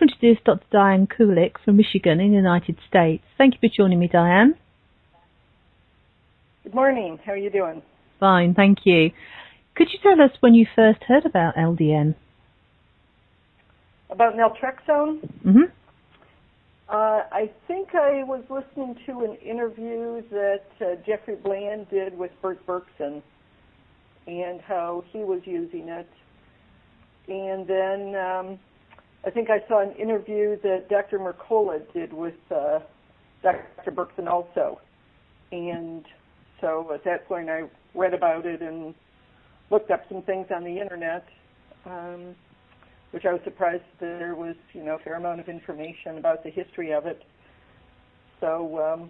to introduce Dr. Diane Kulik from Michigan in the United States. Thank you for joining me, Diane. Good morning. How are you doing? Fine, thank you. Could you tell us when you first heard about LDN? About naltrexone? Mm-hmm. I think I was listening to an interview that Jeffrey Bland did with Bert Berkson and how he was using it. And then I think I saw an interview that Dr. Mercola did with Dr. Berkson also. And so at that point I read about it and looked up some things on the internet, which I was surprised that there was, a fair amount of information about the history of it. So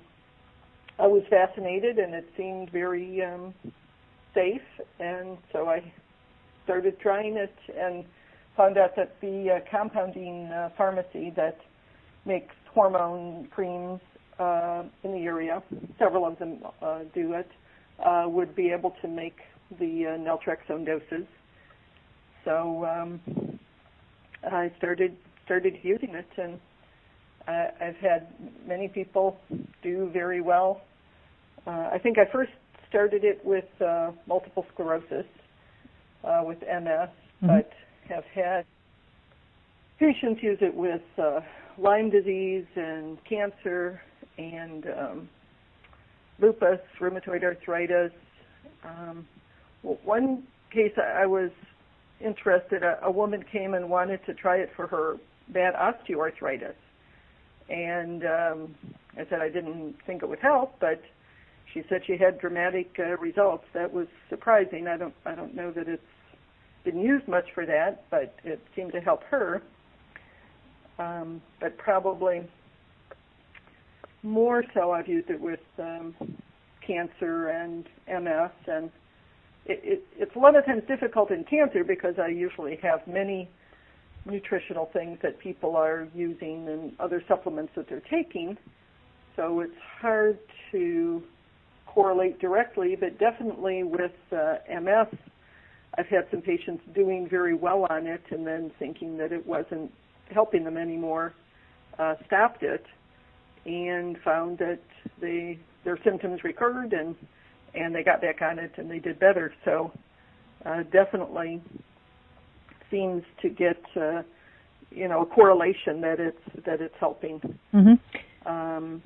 I was fascinated, and it seemed very safe, and so I started trying it and found out that the compounding pharmacy that makes hormone creams in the area, several of them do it, would be able to make the naltrexone doses. So I started using it, and I've had many people do very well. I think I first started it with multiple sclerosis, with MS, but have had patients use it with Lyme disease and cancer and lupus, rheumatoid arthritis. One case I was interested, a woman came and wanted to try it for her bad osteoarthritis. And I said I didn't think it would help, but she said she had dramatic results. That was surprising. I don't know that it's been used much for that, but it seemed to help her. But probably more so I've used it with cancer and MS, and it's a lot of times difficult in cancer because I usually have many nutritional things that people are using and other supplements that they're taking, so it's hard to correlate directly, but definitely with MS, I've had some patients doing very well on it and then thinking that it wasn't helping them anymore, stopped it, and found that their symptoms recurred and they got back on it and they did better. So definitely seems to get a correlation that it's helping. Mm-hmm.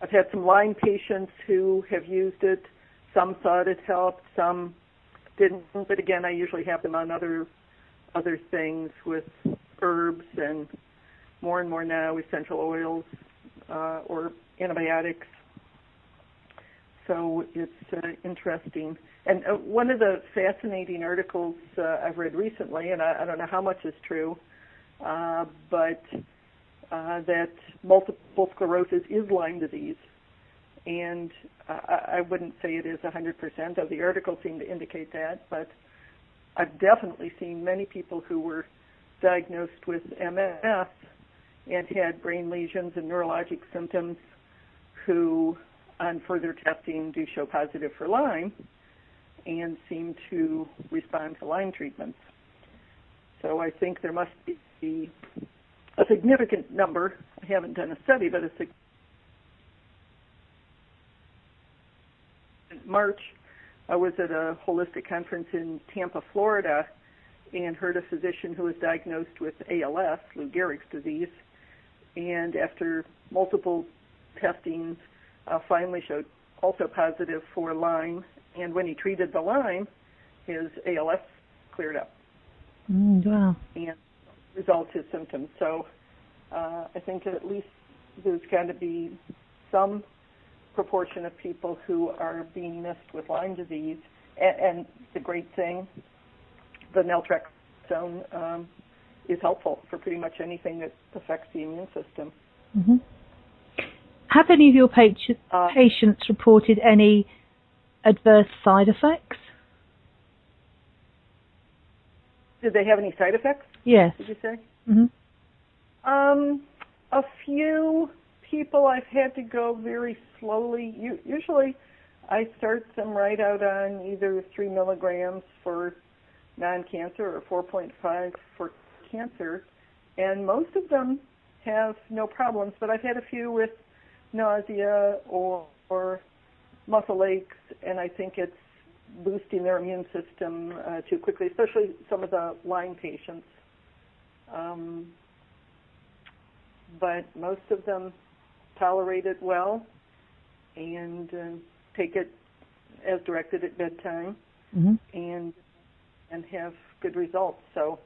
I've had some Lyme patients who have used it. Some thought it helped, some didn't. But again, I usually have them on other things with herbs and more and more now essential oils or antibiotics. So it's interesting. And one of the fascinating articles I've read recently, and I don't know how much is true, but that multiple sclerosis is Lyme disease. And I wouldn't say it is 100%, though the articles seem to indicate that, but I've definitely seen many people who were diagnosed with MS and had brain lesions and neurologic symptoms who, on further testing, do show positive for Lyme and seem to respond to Lyme treatments. So I think there must be a significant number. I haven't done a study, but in March, I was at a holistic conference in Tampa, Florida, and heard a physician who was diagnosed with ALS, Lou Gehrig's disease, and after multiple testings, finally showed also positive for Lyme, and when he treated the Lyme, his ALS cleared up. Wow. And resolved his symptoms. So I think at least there's got to be some proportion of people who are being missed with Lyme disease. And the great thing, the naltrexone is helpful for pretty much anything that affects the immune system. Mm-hmm. Have any of your patients reported any adverse side effects? Did they have any side effects? Yes. Did you say? Mm-hmm. A few people I've had to go very slowly. Usually I start them right out on either 3 milligrams for non-cancer or 4.5 for cancer, and most of them have no problems, but I've had a few with nausea or muscle aches, and I think it's boosting their immune system too quickly, especially some of the Lyme patients. But most of them tolerate it well and take it as directed at bedtime, mm-hmm. and have good results. So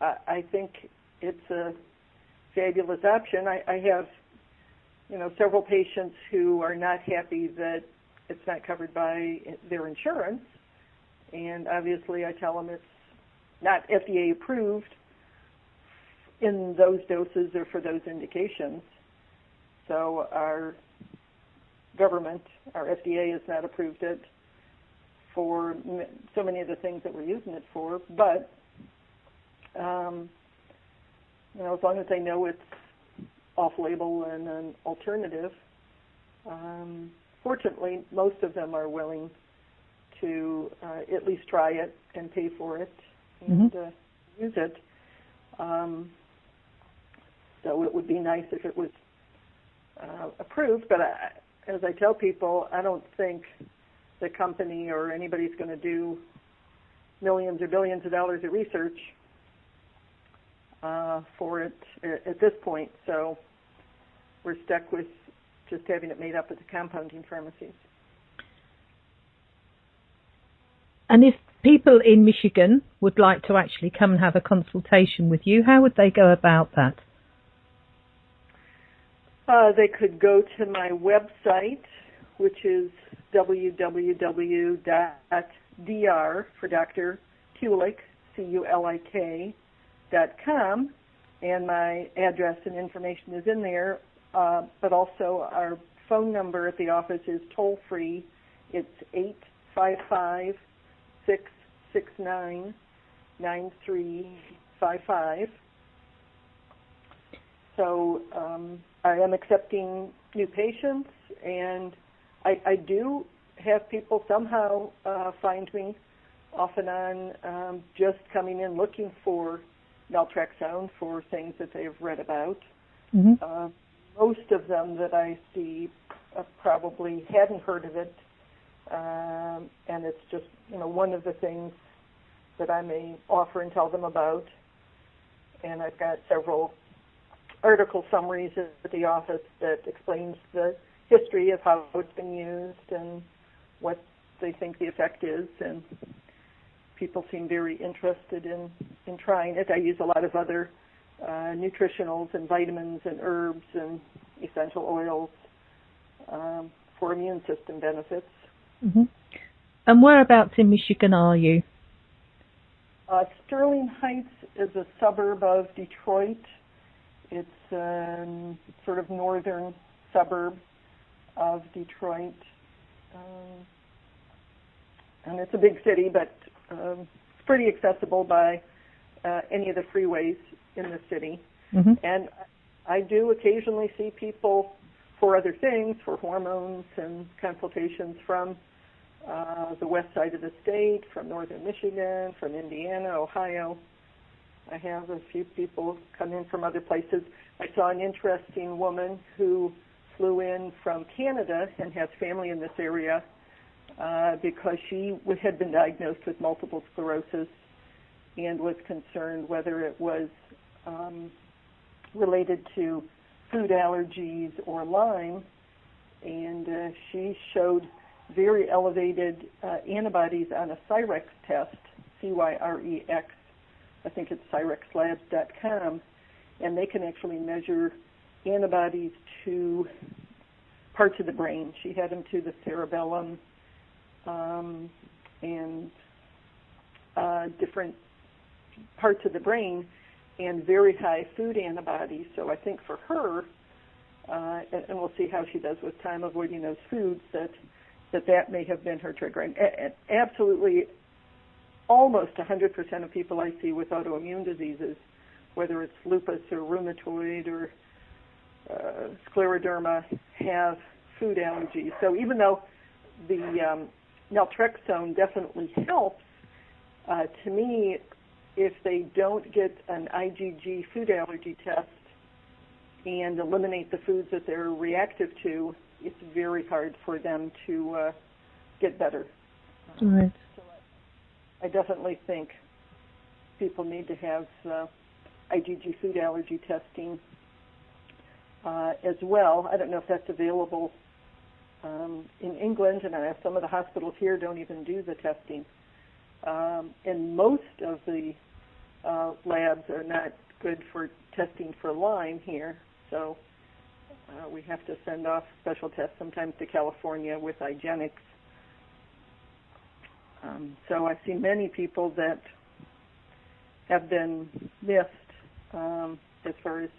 I think it's a fabulous option. I have, several patients who are not happy that it's not covered by their insurance, and obviously I tell them it's not FDA approved in those doses or for those indications. So our government, our FDA, has not approved it for so many of the things that we're using it for, but as long as they know it's off-label and an alternative, fortunately, most of them are willing to at least try it and pay for it and mm-hmm. use it. So it would be nice if it was approved, but as I tell people, I don't think the company or anybody's going to do millions or billions of dollars of research for it at this point. So we're stuck with just having it made up at the compounding pharmacies. And if people in Michigan would like to actually come and have a consultation with you, how would they go about that? They could go to my website, which is www.dr for Dr. Kulik, CULIK.com, and my address and information is in there, but also our phone number at the office is toll-free. It's 855-669-9355. So I am accepting new patients, and I do have people somehow find me off and on, just coming in looking for naltrexone for things that they've read about. Mm-hmm. Most of them that I see probably hadn't heard of it, and it's just one of the things that I may offer and tell them about. And I've got several article summaries at the office that explains the history of how it's been used and what they think the effect is, and people seem very interested in trying it. I use a lot of other nutritionals and vitamins and herbs and essential oils for immune system benefits. Mm-hmm. And whereabouts in Michigan are you? Sterling Heights is a suburb of Detroit. It's sort of northern suburb of Detroit. And it's a big city, but it's pretty accessible by any of the freeways in the city. Mm-hmm. And I do occasionally see people for other things, for hormones and consultations from the west side of the state, from northern Michigan, from Indiana, Ohio. I have a few people come in from other places. I saw an interesting woman who flew in from Canada and has family in this area because she had been diagnosed with multiple sclerosis and was concerned whether it was related to food allergies or Lyme. And she showed very elevated antibodies on a Cyrex test, C-Y-R-E-X. I think it's cyrexlabs.com, and they can actually measure antibodies to parts of the brain. She had them to the cerebellum and different parts of the brain, and very high food antibodies. So I think for her, and we'll see how she does with time avoiding those foods, that may have been her trigger. And absolutely, almost 100% of people I see with autoimmune diseases, whether it's lupus or rheumatoid or scleroderma, have food allergies. So even though the naltrexone definitely helps, to me, if they don't get an IgG food allergy test and eliminate the foods that they're reactive to, it's very hard for them to get better. Right. So I definitely think people need to have IgG food allergy testing as well. I don't know if that's available in England, and I have some of the hospitals here don't even do the testing. And most of the labs are not good for testing for Lyme here, so we have to send off special tests sometimes to California with IGeneX. So I see many people that have been missed as far as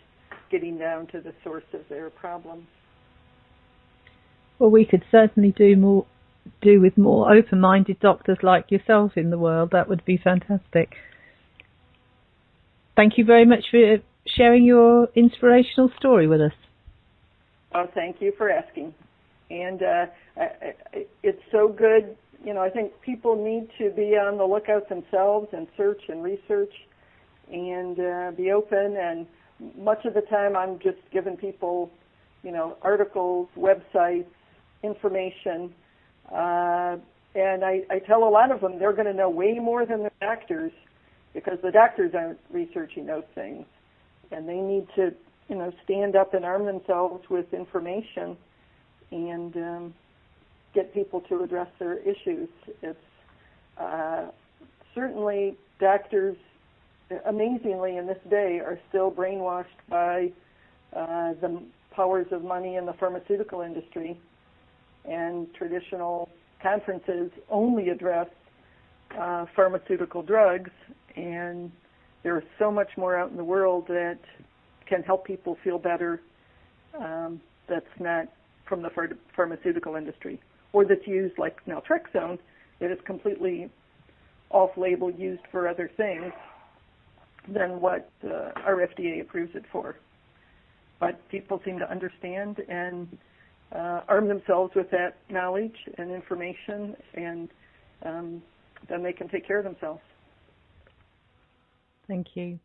getting down to the source of their problems. Well, we could certainly do with more open-minded doctors like yourself in the world. That would be fantastic. Thank you very much for sharing your inspirational story with us. Oh, thank you for asking. And it's so good. You know, I think people need to be on the lookout themselves and search and research and be open. And much of the time I'm just giving people, you know, articles, websites, information. And I tell a lot of them they're going to know way more than the doctors because the doctors aren't researching those things. And they need to, you know, stand up and arm themselves with information and get people to address their issues. It's certainly doctors, amazingly in this day, are still brainwashed by the powers of money in the pharmaceutical industry, and traditional conferences only address pharmaceutical drugs, and there's so much more out in the world that can help people feel better that's not from the pharmaceutical industry, or that's used like naltrexone, that is completely off-label, used for other things than what our FDA approves it for. But people seem to understand and arm themselves with that knowledge and information, and then they can take care of themselves. Thank you.